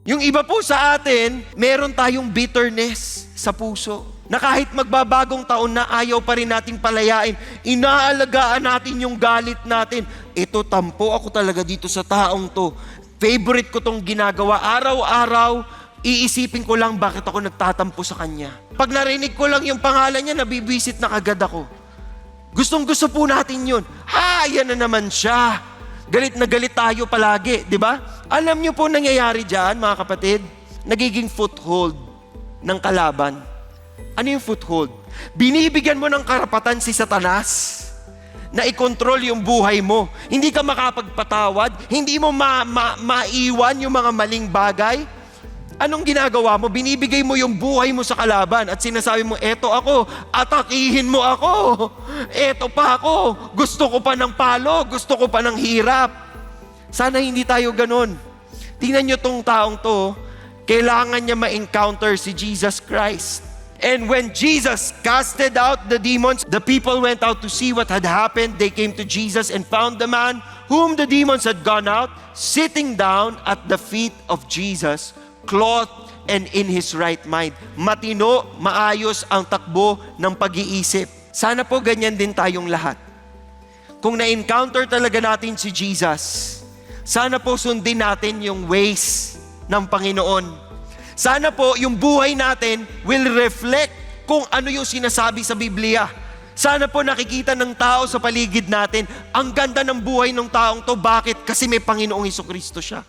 Yung iba po sa atin, meron tayong bitterness sa puso. Na kahit magbabagong taon na ayaw pa rin nating palayain, inaalagaan natin yung galit natin. Ito, tampo ako talaga dito sa taong to. Favorite ko tong ginagawa. Araw-araw, iisipin ko lang bakit ako nagtatampo sa kanya. Pag narinig ko lang yung pangalan niya, nabibisit na kagad ako. Gustong-gusto po natin yun. Yan na naman siya. Galit na galit tayo palagi, di ba? Alam niyo po nangyayari dyan, mga kapatid? Nagiging foothold ng kalaban. Ano yung foothold? Binibigyan mo ng karapatan si Satanas na i-control yung buhay mo. Hindi ka makapagpatawad, hindi mo maiwan yung mga maling bagay. Anong ginagawa mo? Binibigay mo yung buhay mo sa kalaban at sinasabi mo, eto ako, atakihin mo ako. Eto pa ako, gusto ko pa ng palo, gusto ko pa ng hirap. Sana hindi tayo ganun. Tingnan nyo tong taong to, kailangan niya ma-encounter si Jesus Christ. And when Jesus casted out the demons, the people went out to see what had happened. They came to Jesus and found the man whom the demons had gone out, sitting down at the feet of Jesus, clothed and in his right mind. Matino, maayos ang takbo ng pag-iisip. Sana po ganyan din tayong lahat. Kung na-encounter talaga natin si Jesus, sana po sundin natin yung ways ng Panginoon. Sana po yung buhay natin will reflect kung ano yung sinasabi sa Biblia. Sana po nakikita ng tao sa paligid natin, ang ganda ng buhay ng taong to. Bakit? Kasi may Panginoong Hesukristo siya.